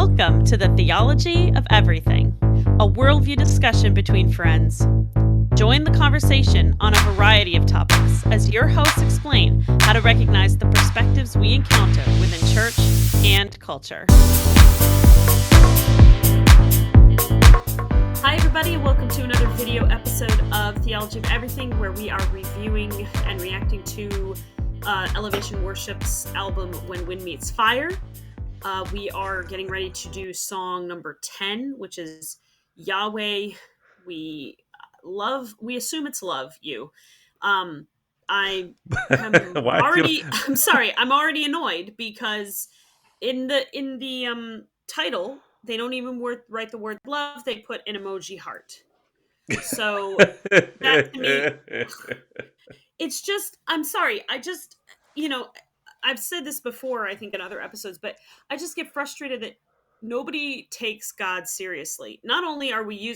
Welcome to the Theology of Everything, a worldview discussion between friends. Join the conversation on a variety of topics as your hosts explain how to recognize the perspectives we encounter within church and culture. Hi everybody, and welcome to another video episode of Theology of Everything, where we are reviewing and reacting to Elevation Worship's album When Wind Meets Fire. We are getting ready to do song number 10, which is Yahweh. We assume it's love you. I'm already annoyed because in the title, they don't even write the word love. They put an emoji heart. So that to me, it's just, I'm sorry. I've said this before, I think in other episodes, but I just get frustrated that nobody takes God seriously. Not only are we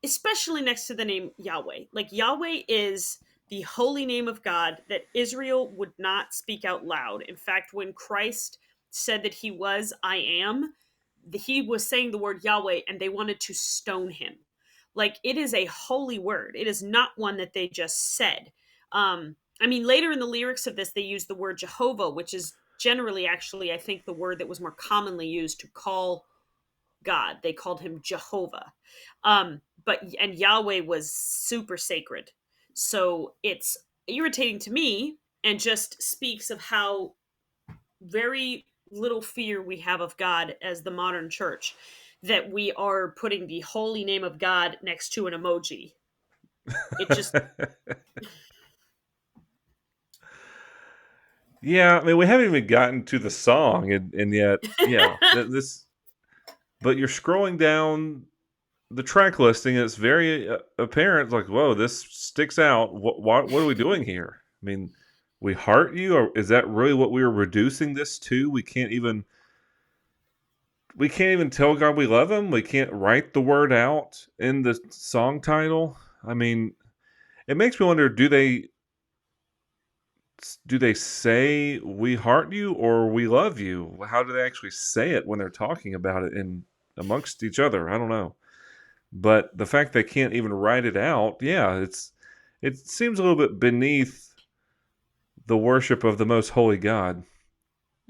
especially next to the name Yahweh, Yahweh is the holy name of God that Israel would not speak out loud. In fact, when Christ said that he was, I am, he was saying the word Yahweh and they wanted to stone him. It is a holy word. It is not one that they just said. Later in the lyrics of this, they use the word Jehovah, which is generally, actually, I think the word that was more commonly used to call God. They called him Jehovah. And Yahweh was super sacred. So it's irritating to me and just speaks of how very little fear we have of God as the modern church, that we are putting the holy name of God next to an emoji. It just... Yeah, we haven't even gotten to the song, and yet, yeah, But you're scrolling down the track listing, and it's very apparent. Whoa, this sticks out. What are we doing here? We heart you, or is that really what we were reducing this to? We can't even tell God we love him. We can't write the word out in the song title. It makes me wonder: do they say we heart you or we love you? How do they actually say it when they're talking about it amongst each other? I don't know. But the fact they can't even write it out, yeah, it seems a little bit beneath the worship of the most holy God.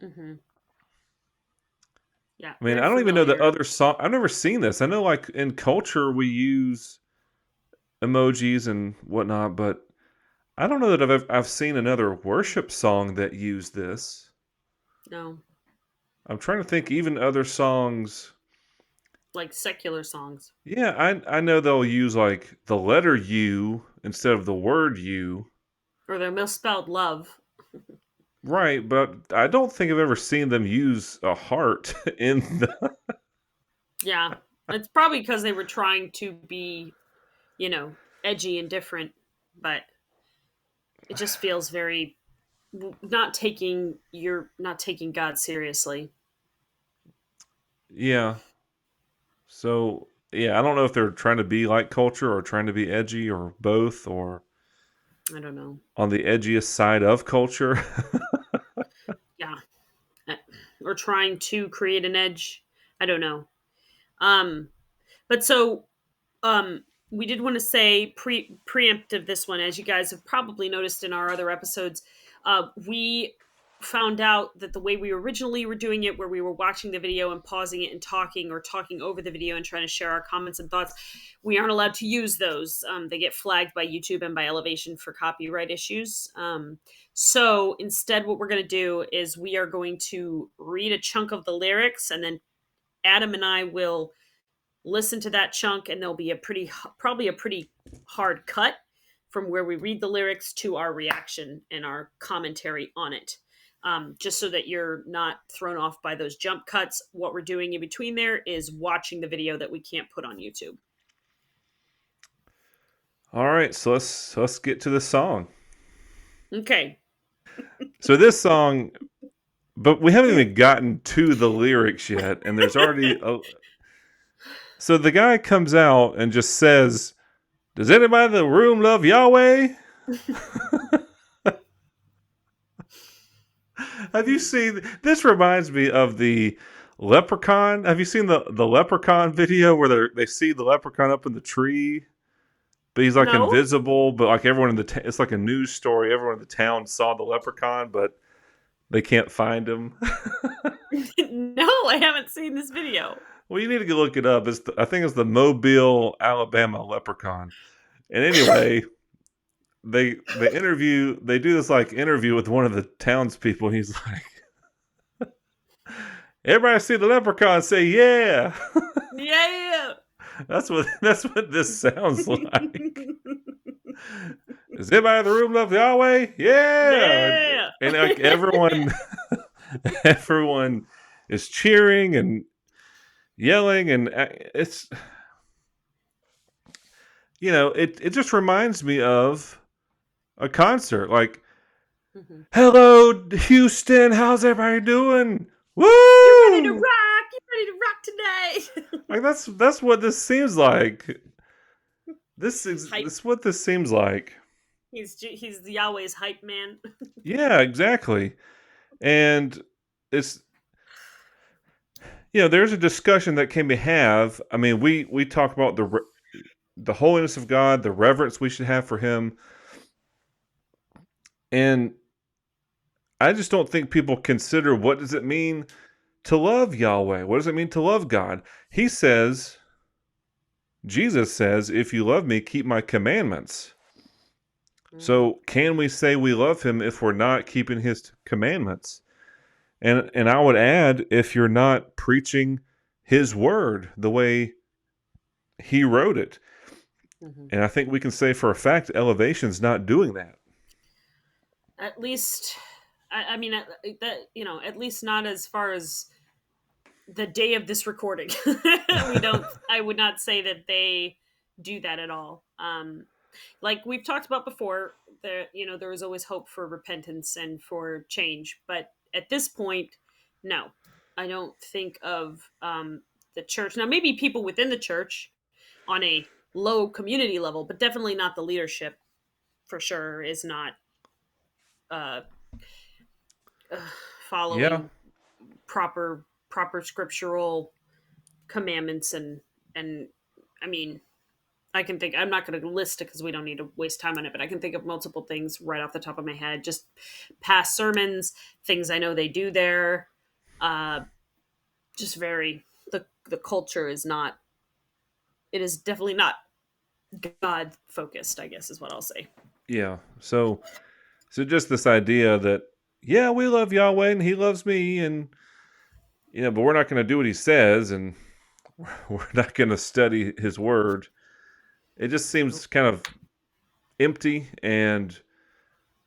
Mm-hmm. Yeah. I don't even know the other song. I've never seen this. I know, in culture, we use emojis and whatnot, but I don't know that I've seen another worship song that used this. No. I'm trying to think even other songs. Like secular songs. Yeah, I know they'll use the letter U instead of the word you. Or they're misspelled love. Right, but I don't think I've ever seen them use a heart in the... Yeah, it's probably because they were trying to be, edgy and different, but it just feels very not taking God seriously. Yeah. So, yeah, I don't know if they're trying to be like culture or trying to be edgy or both, or I don't know. On the edgiest side of culture. Yeah. Or trying to create an edge. I don't know. But so we did want to say preemptive this one, as you guys have probably noticed in our other episodes. We found out that the way we originally were doing it, where we were watching the video and pausing it and talking, or talking over the video and trying to share our comments and thoughts, we aren't allowed to use those. They get flagged by YouTube and by Elevation for copyright issues. So instead, what we're going to do is we are going to read a chunk of the lyrics, and then Adam and I will listen to that chunk, and there'll be probably a pretty hard cut from where we read the lyrics to our reaction and our commentary on it. Just so that you're not thrown off by those jump cuts. What we're doing in between there is watching the video that we can't put on YouTube. All right, so let's get to the song. Okay. So this song, but we haven't even gotten to the lyrics yet, and there's already So the guy comes out and just says, "Does anybody in the room love Yahweh?" Have you seen? This reminds me of the Leprechaun. Have you seen the Leprechaun video where they see the leprechaun up in the tree, but he's like No, invisible, but like everyone in it's like a news story. Everyone in the town saw the leprechaun, but they can't find him. no, I haven't seen this video. Well, you need to go look it up. I think it's the Mobile, Alabama leprechaun. And anyway, they do this like interview with one of the townspeople. And he's like, "Everybody see the leprechaun? Say yeah." Yeah. That's what this sounds like. Does anybody in the room love Yahweh? Yeah. Yeah. And like everyone is cheering and yelling, and it's it just reminds me of a concert. Like, Mhm. hello, Houston, how's everybody doing? You ready to Woo! rock? You ready to rock today? Like that's what this seems like. Hype. This is what this seems like. He's Yahweh's hype man. Yeah, exactly. And it's there's a discussion that can be have. I mean, we talk about the holiness of God, the reverence we should have for Him, and I just don't think people consider what does it mean to love Yahweh? What does it mean to love God? He says, Jesus says, if you love me, keep my commandments. So can we say we love him if we're not keeping his commandments? And I would add, if you're not preaching his word the way he wrote it. Mm-hmm. And I think we can say for a fact Elevation's not doing that. At least, I mean, that at least not as far as the day of this recording. We don't. I would not say that they do that at all. Like we've talked about before, there was always hope for repentance and for change, but at this point, no, I don't think of the church. Now, maybe people within the church on a low community level, but definitely not the leadership. For sure, is not uh, uh, Yeah. following proper scriptural commandments and I mean I can think I'm not going to list it because we don't need to waste time on it, but I can think of multiple things right off the top of my head, just past sermons, things I know they do there. uh just very the culture is not, it is definitely not God focused, I guess is what I'll say. Yeah. So just this idea that, yeah, we love Yahweh and he loves me, and but we're not going to do what he says, and we're not going to study his word. It just seems kind of empty and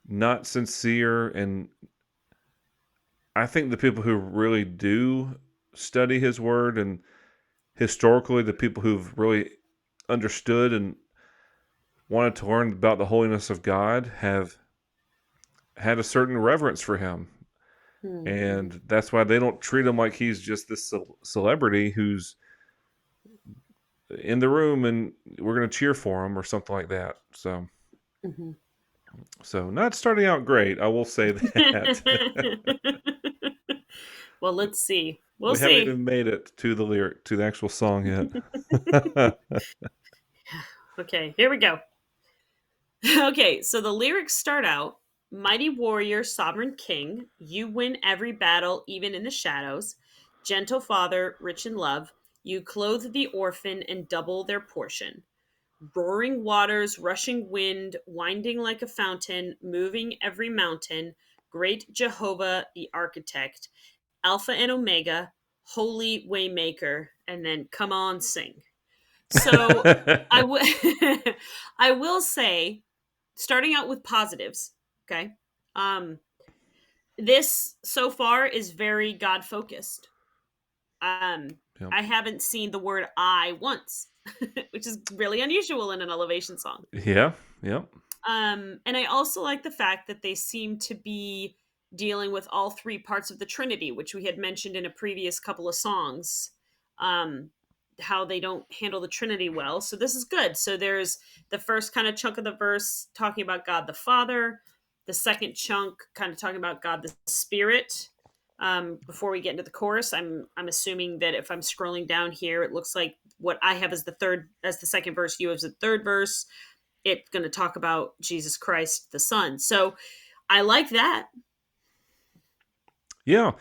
not sincere. And I think the people who really do study his word, and historically the people who've really understood and wanted to learn about the holiness of God, have had a certain reverence for him. Mm-hmm. And that's why they don't treat him like he's just this celebrity who's in the room and we're going to cheer for him or something like that. Mm-hmm. So not starting out great, I will say that. Well, let's see. We'll We haven't see. even made it to the actual song yet. Okay, here we go. Okay, so the lyrics start out: Mighty warrior, sovereign king, you win every battle, even in the shadows. Gentle father, rich in love, you clothe the orphan and double their portion. Roaring waters, rushing wind, winding like a fountain, moving every mountain. Great Jehovah, the architect, Alpha and Omega, holy waymaker, and then come on, sing. So I will say, starting out with positives, okay? Um, this so far is very God focused. Um, Yep. I haven't seen the word I once, which is really unusual in an elevation song. Yeah. Yep. And I also like the fact that they seem to be dealing with all three parts of the Trinity, which we had mentioned in a previous couple of songs. How they don't handle the Trinity well. So this is good. So there's the first kind of chunk of the verse talking about God the Father, the second chunk kind of talking about God the Spirit, Before we get into the chorus, I'm assuming that if I'm scrolling down here, it looks like what I have as the second verse, you have the third verse. It's going to talk about Jesus Christ, the Son. So I like that. Yeah.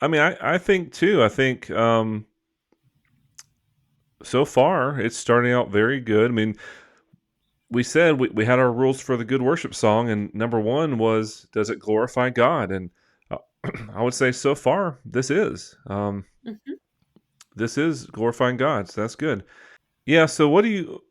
I mean, I think too. I think so far it's starting out very good. I mean, we said we had our rules for the good worship song, and number one was, does it glorify God? And uh, I would say so far Mm-hmm. this is glorifying God, so that's good. Yeah. So what do you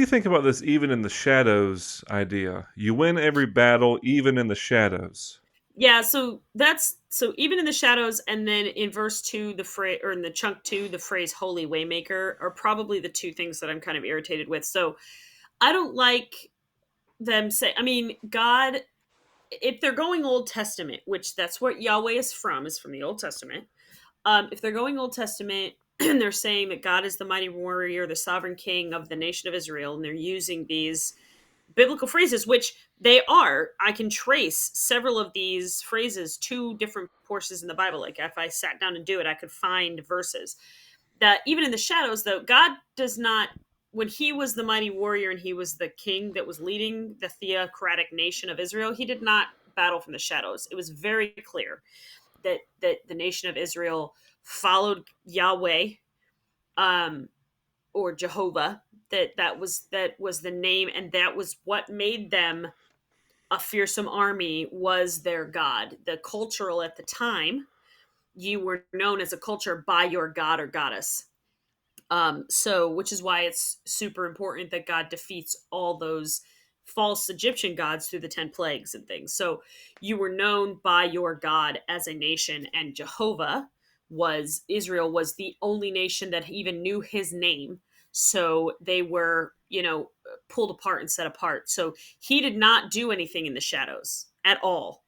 think about this? Even in the shadows idea, you win every battle, even in the shadows. Yeah, so that's so even in the shadows, and then in verse two, the phrase, or in the chunk two, the phrase "holy waymaker" are probably the two things that I'm kind of irritated with. So I don't like them say. I mean, God, if they're going Old Testament, which that's what Yahweh is from the Old Testament. If they're going Old Testament and they're saying that God is the mighty warrior, the sovereign king of the nation of Israel, and they're using these biblical phrases, which they are. I can trace several of these phrases to different portions in the Bible. Like if I sat down and do it, I could find verses that even in the shadows, though, God does not. When he was the mighty warrior and he was the king that was leading the theocratic nation of Israel, he did not battle from the shadows. It was very clear that the nation of Israel followed Yahweh, um, or Jehovah. That was the name, and that was what made them a fearsome army. Was their God. The cultural at the time, you were known as a culture by your god or goddess. So, which is why it's super important that God defeats all those false Egyptian gods through the 10 plagues and things. So, you were known by your God as a nation, and Jehovah Israel was the only nation that even knew his name. So, they were, pulled apart and set apart. So, he did not do anything in the shadows at all.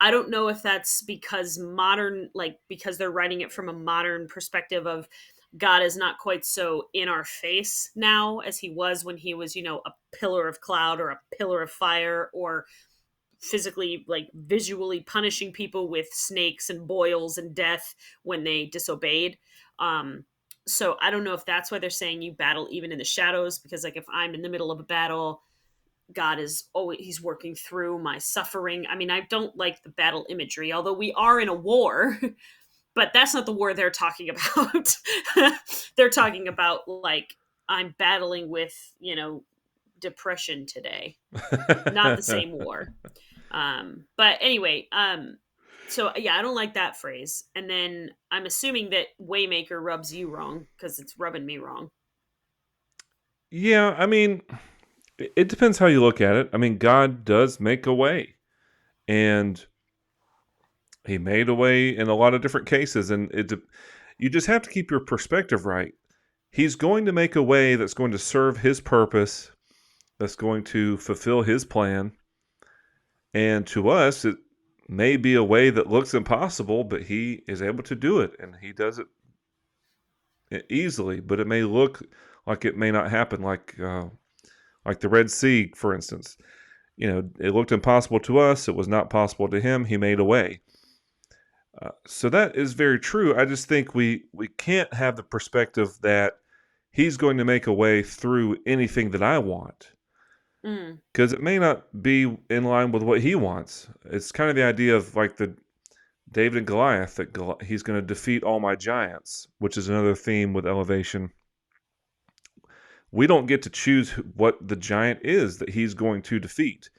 I don't know if that's because they're writing it from a modern perspective of God is not quite so in our face now as he was when he was, a pillar of cloud or a pillar of fire, or physically, like visually punishing people with snakes and boils and death when they disobeyed. Um, so I don't know if that's why they're saying you battle even in the shadows, because like if I'm in the middle of a battle, God is always he's working through my suffering. I mean, I don't like the battle imagery, although we are in a war. But that's not the war they're talking about. They're talking about like I'm battling with, depression today. Not the same war. But anyway, so yeah, I don't like that phrase. And then I'm assuming that Waymaker rubs you wrong because it's rubbing me wrong. Yeah, I mean, it depends how you look at it. I mean, God does make a way, and He made a way in a lot of different cases, and you just have to keep your perspective right. He's going to make a way that's going to serve His purpose, that's going to fulfill His plan, and to us, it may be a way that looks impossible, but He is able to do it, and He does it easily. But it may look like it may not happen, like the Red Sea, for instance. It looked impossible to us. It was not possible to him. He made a way. So that is very true. I just think we can't have the perspective that he's going to make a way through anything that I want, Mm. because it may not be in line with what he wants. It's kind of the idea of like the David and Goliath, that he's going to defeat all my giants, which is another theme with elevation. We don't get to choose what the giant is that he's going to defeat.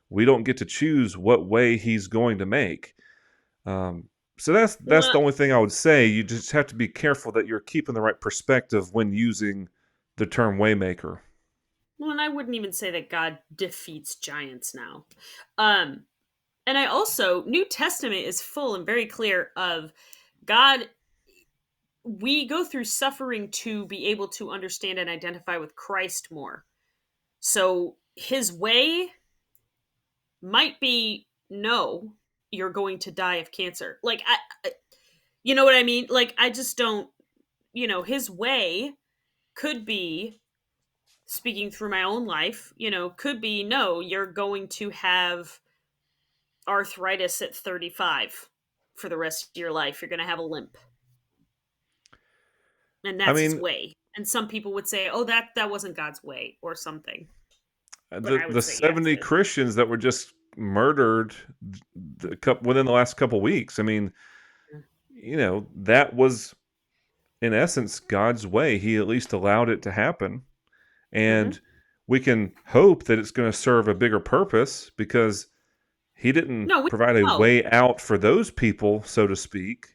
We don't get to choose what way he's going to make. So that's the Well, only thing I would say. You just have to be careful that you're keeping the right perspective when using the term waymaker. and I wouldn't even say that God defeats giants now. Um, and I also New Testament is full and very clear of God. We go through suffering to be able to understand and identify with Christ more. So his way might be no, you're going to die of cancer. Like you know what I mean? Like I just don't, his way could be, speaking through my own life, could be no, you're going to have arthritis at 35 for the rest of your life. You're going to have a limp. And I that's his mean, way. And some people would say, "Oh, that wasn't God's way," or something. But I would the say yes. 70 Christians that were just murdered within the last couple weeks. I mean, that was in essence God's way. He at least allowed it to happen. Mm-hmm. And we can hope that it's going to serve a bigger purpose because he didn't No, we provide a know. way out for those people, so to speak.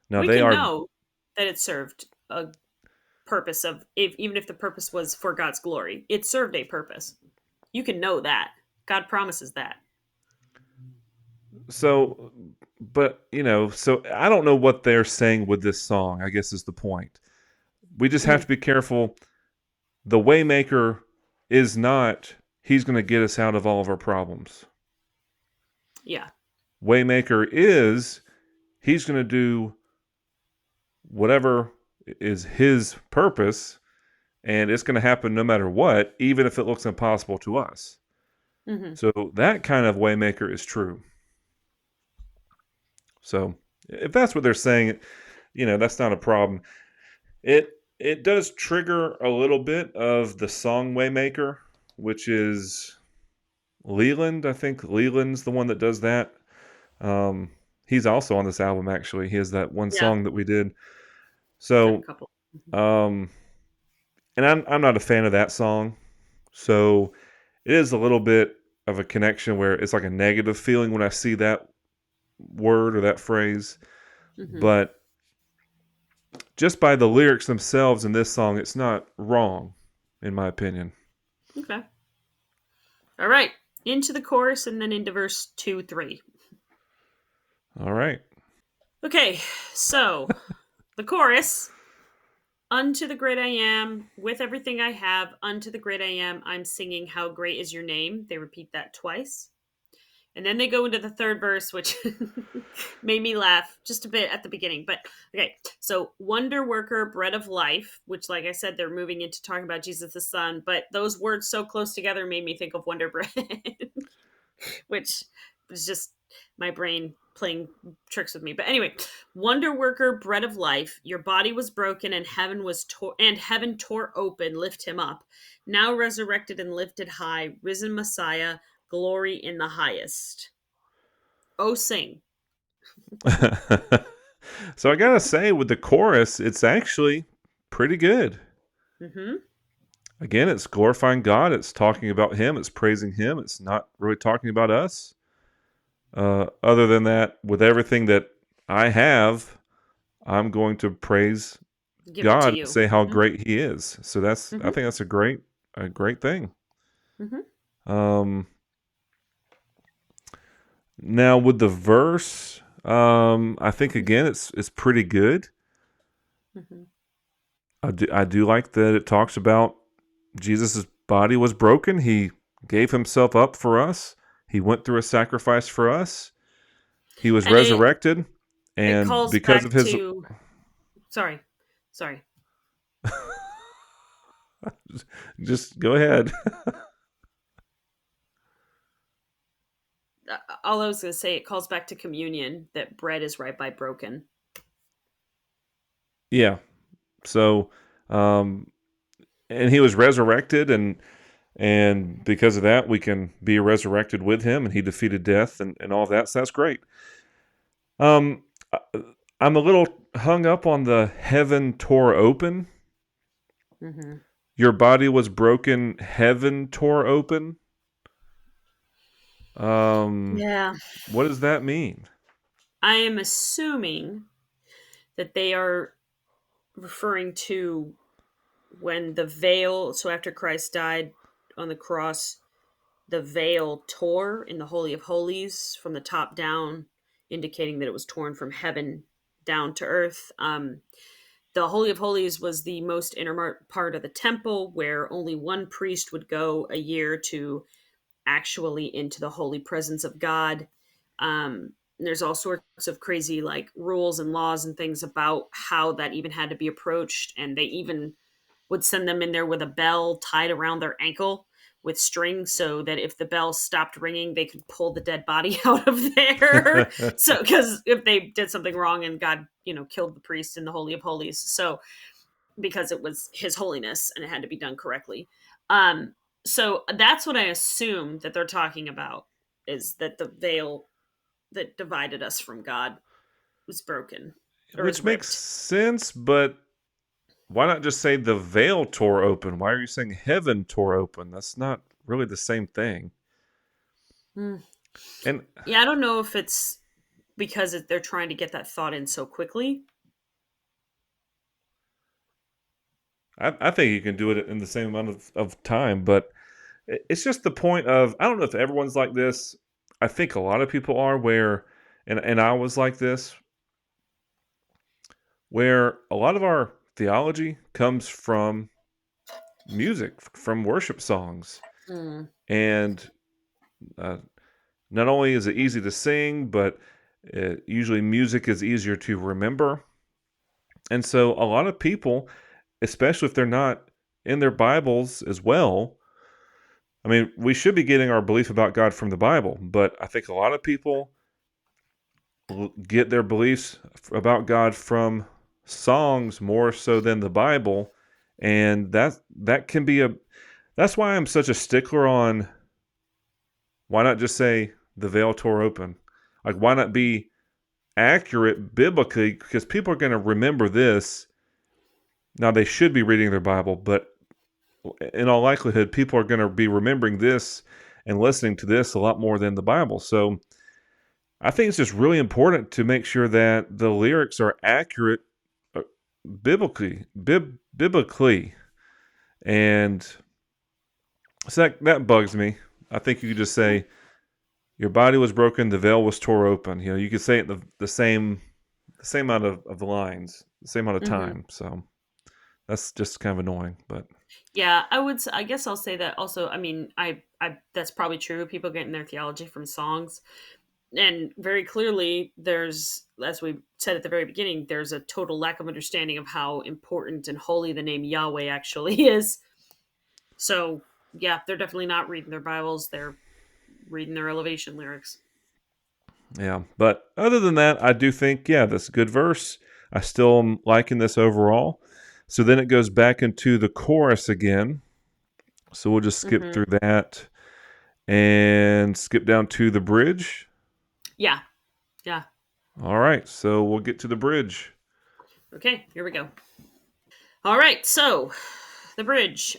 Now We they can are know that it served a purpose of, even if the purpose was for God's glory, it served a purpose. You can know that. God promises that. so, but so I don't know what they're saying with this song, I guess is the point. We just have Mm, to be careful. The Waymaker is not, he's going to get us out of all of our problems. yeah. Waymaker is, he's going to do whatever is his purpose, and it's going to happen no matter what, even if it looks impossible to us. Mm-hmm. So that kind of Waymaker is true. So if that's what they're saying, that's not a problem. It does trigger a little bit of the song Waymaker, which is Leland. I think Leland's the one that does that. He's also on this album, actually. He has that one Yeah. song that we did. Got a So, couple. um, and I'm not a fan of that song. So it is a little bit of a connection where it's like a negative feeling when I see that word or that phrase. Mm-hmm. But just by the lyrics themselves in this song, it's not wrong, in my opinion. Okay. All right. Into the chorus and then into verse 2, 3. All right. Okay. So the chorus. Unto the great I am, with everything I have, unto the great I am, I'm singing, how great is your name. They repeat that twice. And then they go into the third verse, which made me laugh just a bit at the beginning. But okay, so wonder worker, bread of life, which, like I said, they're moving into talking about Jesus the Son. But those words so close together made me think of Wonder Bread, which was just my brain playing tricks with me. But anyway, wonder worker, bread of life, your body was broken and heaven tore open, lift him up. Now resurrected and lifted high, risen Messiah, glory in the highest. Oh, sing. So I gotta say, with the chorus, it's actually pretty good. Mm-hmm. Again, it's glorifying God. It's talking about Him. It's praising Him. It's not really talking about us. Other than that, with everything that I have, I'm going to praise Give it to God and you. say how Mm-hmm. great He is. So I Mm-hmm. think that's a great thing. Mm-hmm. Um, Now with the verse, I think again it's pretty good. Mm-hmm. I do like that it talks about Jesus' body was broken. He gave himself up for us. He went through a sacrifice for us. He was And resurrected, it and calls because back of his, to, sorry, sorry. just go ahead. All I was going to say, it calls back to communion, that bread is right by broken. Yeah. So, um, and he was resurrected, and because of that, we can be resurrected with him, and he defeated death and all of that. So that's great. Um, I- I'm a little hung up on the heaven tore open. Mm-hmm. Your body was broken, heaven tore open. Um, Yeah. what does that mean? I am assuming that they are referring to when the veil, so after Christ died on the cross, the veil tore in the Holy of Holies from the top down, indicating that it was torn from heaven down to earth. The Holy of Holies was the most inner part of the temple where only one priest would go a year to actually into the holy presence of God. There's all sorts of crazy like rules and laws and things about how that even had to be approached, and they even would send them in there with a bell tied around their ankle, with strings so that if the bell stopped ringing, they could pull the dead body out of there. So, because if they did something wrong and God, killed the priest in the Holy of Holies. So, because it was His Holiness and it had to be done correctly. Um, so that's what I assume that they're talking about, is that the veil that divided us from God was broken or is Which makes ripped. sense, but why not just say the veil tore open? Why are you saying heaven tore open? That's not really the same thing. Hmm. And Yeah, I don't know if it's because they're trying to get that thought in so quickly. I think you can do it in the same amount of time, but it's just the point of, I don't know if everyone's like this. I think a lot of people are, where, and I was like this, where a lot of our theology comes from music, from worship songs. Mm. And uh, not only is it easy to sing, but usually music is easier to remember. And so a lot of people, especially if they're not in their Bibles as well, I mean, we should be getting our belief about God from the Bible, but I think a lot of people get their beliefs about God from songs more so than the Bible, and that can be a that's why I'm such a stickler on, why not just say the veil tore open? Like, why not be accurate biblically? Because people are going to remember this. Now, they should be reading their Bible, but in all likelihood, people are going to be remembering this and listening to this a lot more than the Bible. So I think it's just really important to make sure that the lyrics are accurate uh, biblically. And so that bugs me. I think you could just say, your body was broken, the veil was tore open. You could say it the same amount of lines, the same amount of Hmm. time. So that's just kind of annoying. But Yeah, I guess I'll say that also. I mean, I that's probably true. People getting their theology from songs, and very clearly, there's, as we said at the very beginning, there's a total lack of understanding of how important and holy the name Yahweh actually is. So, yeah, they're definitely not reading their Bibles. They're reading their elevation lyrics. yeah, but other than that, I do think, yeah, that's a good verse. I still am liking this overall. So then it goes back into the chorus again. So we'll just skip Hmm. through that and skip down to the bridge. Yeah, yeah. All right, so we'll get to the bridge. Okay, here we go. All right, so the bridge.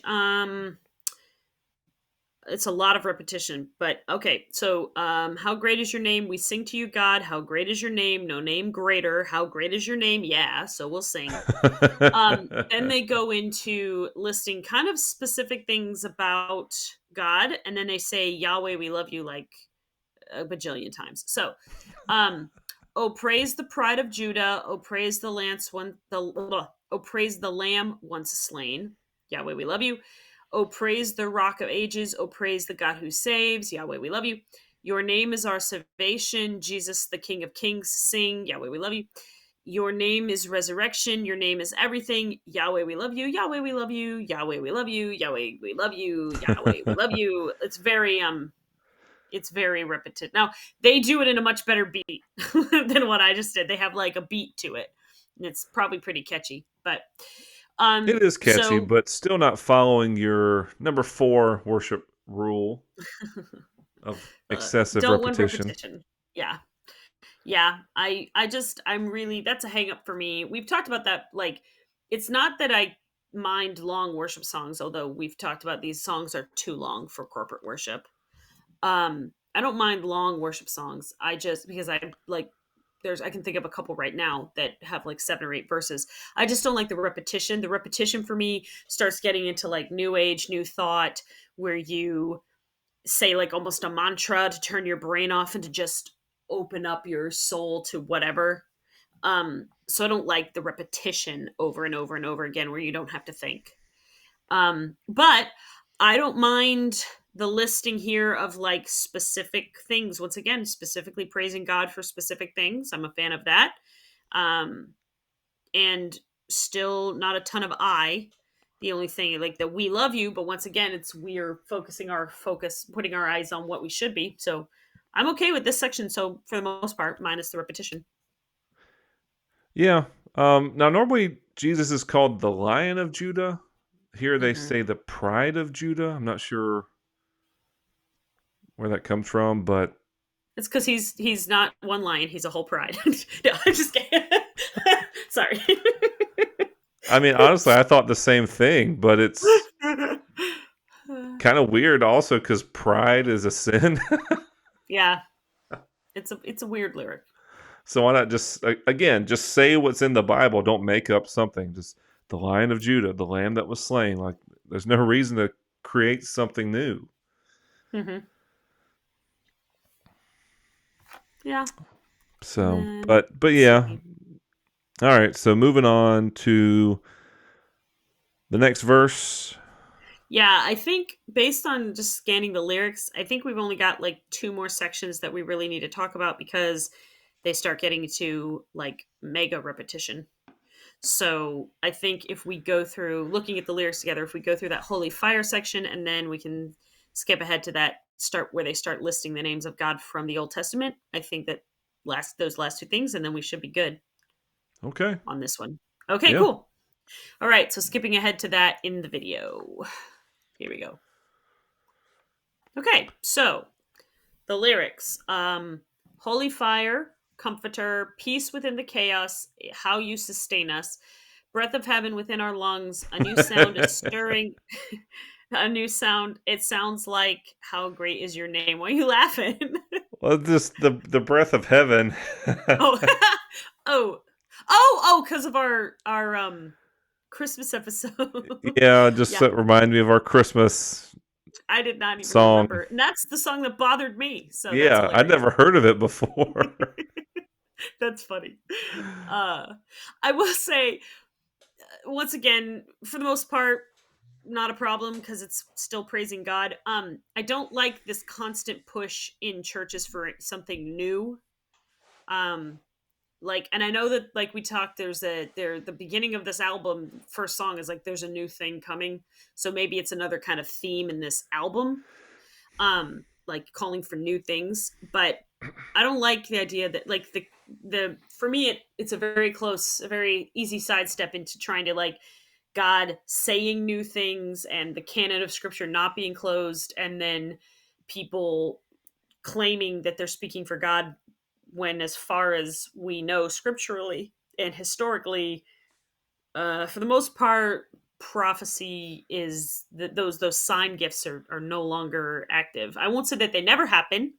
It's a lot of repetition, but okay. So, how great is your name? We sing to you, God. How great is your name? No name greater. How great is your name? Yeah, so we'll sing. Then they go into listing kind of specific things about God, and then they say, Yahweh, we love you, like a bajillion times. So, um, oh, praise the pride of Judah. Oh, praise the lance one the oh, praise the lamb once slain. Yahweh, we love you. Oh, praise the rock of ages. Oh, praise the God who saves. Yahweh, we love you. Your name is our salvation. Jesus, the King of Kings, sing. Yahweh, we love you. Your name is resurrection. Your name is everything. Yahweh, we love you. Yahweh, we love you. Yahweh, we love you. Yahweh, we love you. Yahweh, we love you. It's very repetitive. Now, they do it in a much better beat than what I just did. They have like a beat to it. And it's probably pretty catchy. But It is catchy, so but still not following your number 4 worship rule of excessive don't want repetition. repetition. Yeah. Yeah. I'm really, that's a hang up for me. We've talked about that. Like, it's not that I mind long worship songs, although we've talked about these songs are too long for corporate worship. I don't mind long worship songs. I just, because I like, I can think of a couple right now that have like 7 or 8 verses. I just don't like the repetition. The repetition for me starts getting into like new age, new thought, where you say like almost a mantra to turn your brain off and to just open up your soul to whatever. So I don't like the repetition over and over and over again where you don't have to think. But I don't mind the listing here of like specific things. Once again, specifically praising God for specific things. I'm a fan of that. Um, and still not a ton of I. the only thing like that we love you, but once again, it's we're putting our eyes on what we should be. So I'm okay with this section. So for the most part, minus the repetition. Yeah. Now, normally Jesus is called the Lion of Judah. Here they Mm-hmm. say the Pride of Judah. I'm not sure where that comes from, but It's because he's not one lion; he's a whole pride. No, I'm just kidding. Sorry. I mean, honestly, I thought the same thing, but it's kind of weird also because pride is a sin. Yeah, it's a weird lyric. So why not just, again, just say what's in the Bible. Don't make up something. Just the Lion of Judah, the Lamb that was slain. Like, there's no reason to create something new. Mm-hmm. Yeah. And So, then but let's yeah. see. All right. So moving on to the next verse. Yeah, I think based on just scanning the lyrics, I think we've only got like two more sections that we really need to talk about because they start getting to like mega repetition. So I think if we go through looking at the lyrics together, if we go through that holy fire section and then we can skip ahead to that start where they start listing the names of God from the Old Testament, I think that those last two things, and then we should be good Okay. on this one. Okay, Yeah. cool. All right, so skipping ahead to that in the video. Here we go. Okay, so the lyrics. Holy fire, comforter, peace within the chaos, how you sustain us, breath of heaven within our lungs, a new sound is stirring. A new sound. It sounds like how great is your name. Why are you laughing? Well, just the breath of heaven. Oh, oh, because of our Christmas episode. Yeah, just Yeah, remind me of our Christmas I did not even song. remember, and that's the song that bothered me. So that's Yeah, I'd hilarious. never heard of it before. That's funny. I will say once again, for the most part, not a problem because it's still praising God. I don't like this constant push in churches for something new. Um, like, and I know that like we talked, the beginning of this album, first song is like there's a new thing coming, so maybe it's another kind of theme in this album. Like calling for new things, but I don't like the idea that like the for me it's a very easy sidestep into trying to like God saying new things and the canon of scripture not being closed, and then people claiming that they're speaking for God when, as far as we know scripturally and historically, for the most part, prophecy is that those sign gifts are no longer active. I won't say that they never happen,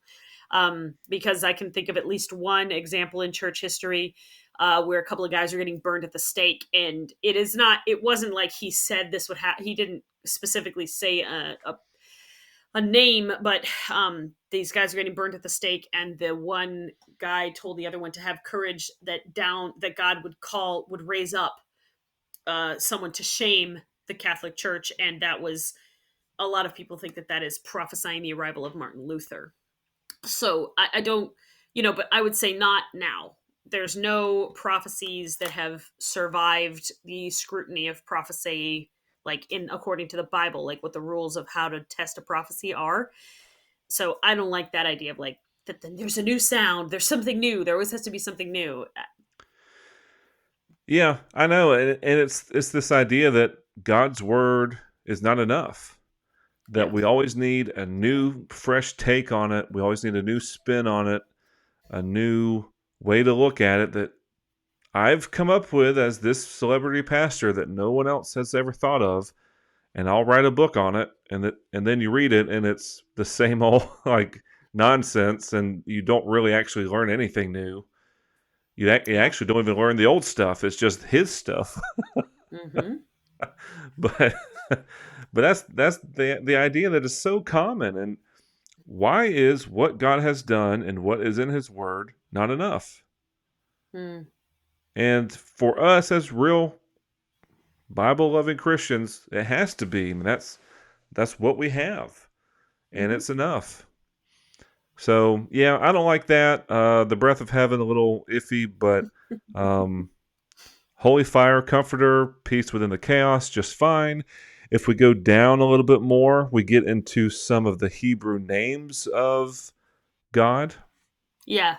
because I can think of at least one example in church history where a couple of guys are getting burned at the stake, and it wasn't like he said this would happen. He didn't specifically say a name, but these guys are getting burned at the stake, and the one guy told the other one to have courage that God would raise up someone to shame the Catholic Church, and that was a lot of people think that that is prophesying the arrival of Martin Luther. So I don't, but I would say not now. There's no prophecies that have survived the scrutiny of prophecy, like in according to the Bible, like what the rules of how to test a prophecy are. So I don't like that idea of like that. Then there's a new sound. There's something new. There always has to be something new. Yeah, I know, and it's this idea that God's word is not enough. That Yeah. we always need a new, fresh take on it. We always need a new spin on it, a new way to look at it that I've come up with as this celebrity pastor that no one else has ever thought of, and I'll write a book on it, and then you read it, and it's the same old like nonsense, and you don't really actually learn anything new. You Yeah. actually don't even learn the old stuff. It's just his stuff. Mm-hmm. but but that's the idea that is so common. And why is what God has done and what is in His Word not enough? Mm. And for us as real Bible loving Christians, it has to be. I mean, that's what we have, and Mm-hmm. it's enough. So yeah, I don't like that. The breath of heaven a little iffy, but um, Holy fire, comforter, peace within the chaos, just fine. If we go down a little bit more, we get into some of the Hebrew names of God. Yeah.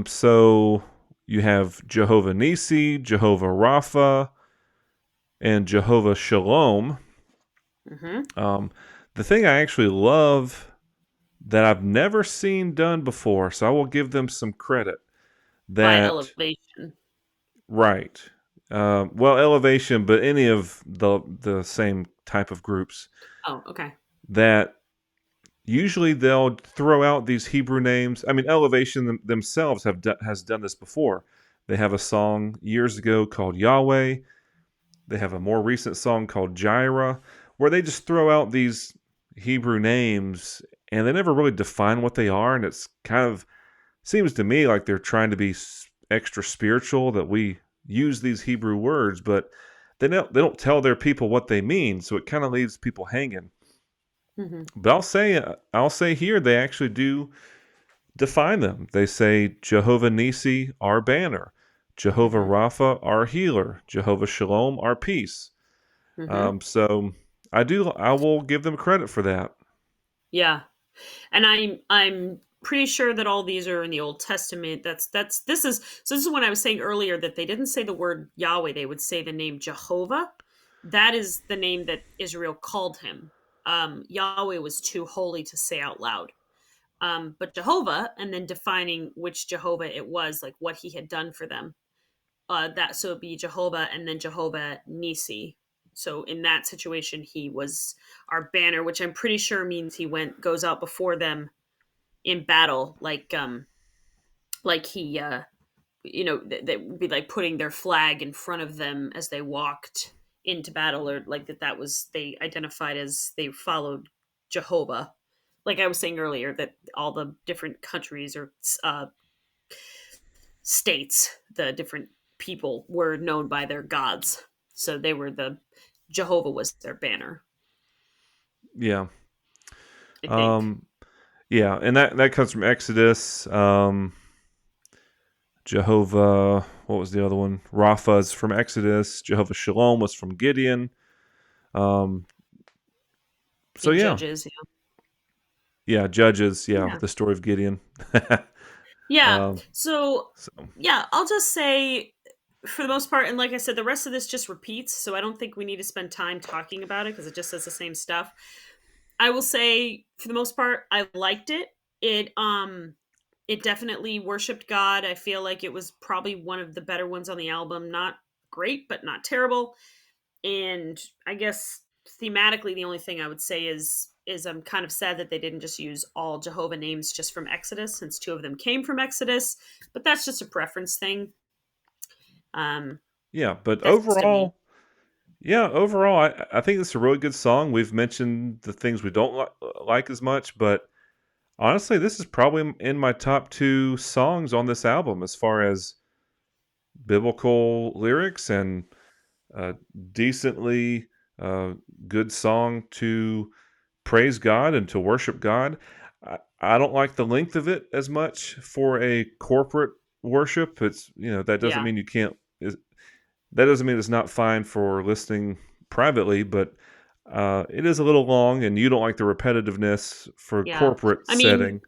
So you have Jehovah Nisi, Jehovah Rapha, and Jehovah Shalom. The thing I actually love that I've never seen done before, so I will give them some credit. By That elevation. right, well, elevation, but any of the same type of groups Oh, okay. that usually they'll throw out these Hebrew names. I mean, elevation themselves has done this before. They have a song years ago called Yahweh. They have a more recent song called Jireh, where they just throw out these Hebrew names and they never really define what they are. And it's kind of seems to me like they're trying to be extra spiritual, that we use these Hebrew words, but they don't tell their people what they mean. So it kind of leaves people hanging. Mm-hmm. But I'll say here they actually do define them. They say Jehovah Nisi, our banner. Jehovah Mm-hmm. Rapha, our healer. Jehovah Shalom, our peace. Mm-hmm. So I will give them credit for that. Yeah. And I'm pretty sure that all these are in the Old Testament. This is when I was saying earlier that they didn't say the word Yahweh, they would say the name Jehovah. That is the name that Israel called him. Yahweh was too holy to say out loud. But Jehovah, and then defining which Jehovah it was, like what he had done for them. That so it'd be Jehovah and then Jehovah Nisi. So in that situation, he was our banner, which I'm pretty sure means he goes out before them in battle, like he they would be like putting their flag in front of them as they walked into battle, or like that was they identified as they followed Jehovah. Like I was saying earlier, that all the different countries or states, the different people were known by their gods. So they were Jehovah was their banner, Yeah. I think. Um, yeah, and that comes from Exodus. Jehovah, what was the other one? Rapha is from Exodus. Jehovah Shalom was from Gideon. Um, so In yeah, Judges, yeah, Judges, yeah, yeah. the story of Gideon. Yeah. um, So, so yeah, I'll just say for the most part, and like I said, the rest of this just repeats. So I don't think we need to spend time talking about it because it just says the same stuff. I will say for the most part, I liked it. It definitely worshipped God. I feel like it was probably one of the better ones on the album. Not great, but not terrible. And I guess thematically, the only thing I would say is I'm kind of sad that they didn't just use all Jehovah names just from Exodus, since two of them came from Exodus. But that's just a preference thing. Um, yeah, but that's just a me. overall, I think it's a really good song. We've mentioned the things we don't like as much, but honestly, this is probably in my top two songs on this album as far as biblical lyrics and uh, decently uh, good song to praise God and to worship God. I don't like the length of it as much for a corporate worship. It's that doesn't Yeah, mean you can't. That doesn't mean it's not fine for listening privately, but it is a little long, and you don't like the repetitiveness for yeah. corporate I mean, setting.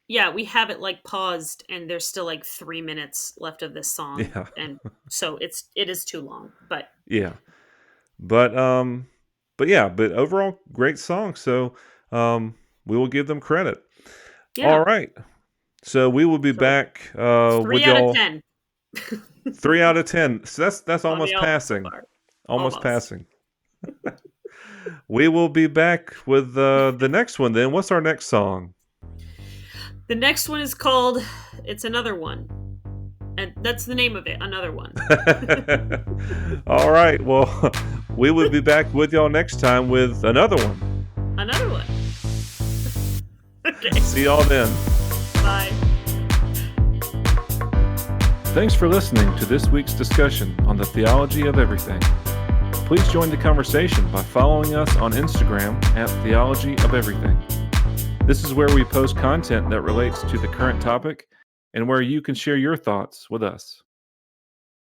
yeah, we have it like paused, and there's still like 3 minutes left of this song, Yeah, and so it is too long. But yeah. But but overall great song. So we will give them credit. All yeah, right. So we will be so back three with out of y'all. 10 3 out of 10. So that's on the almost album so passing. far. Almost Almost. passing. We will be back with the next one then. What's our next song? The next one is called It's Another One. And that's the name of it, Another One. All right. Well, we will be back with y'all next time with another one. Another one. Okay. See y'all then. Bye. Thanks for listening to this week's discussion on the theology of everything. Please join the conversation by following us on Instagram at Theology of Everything. This is where we post content that relates to the current topic and where you can share your thoughts with us.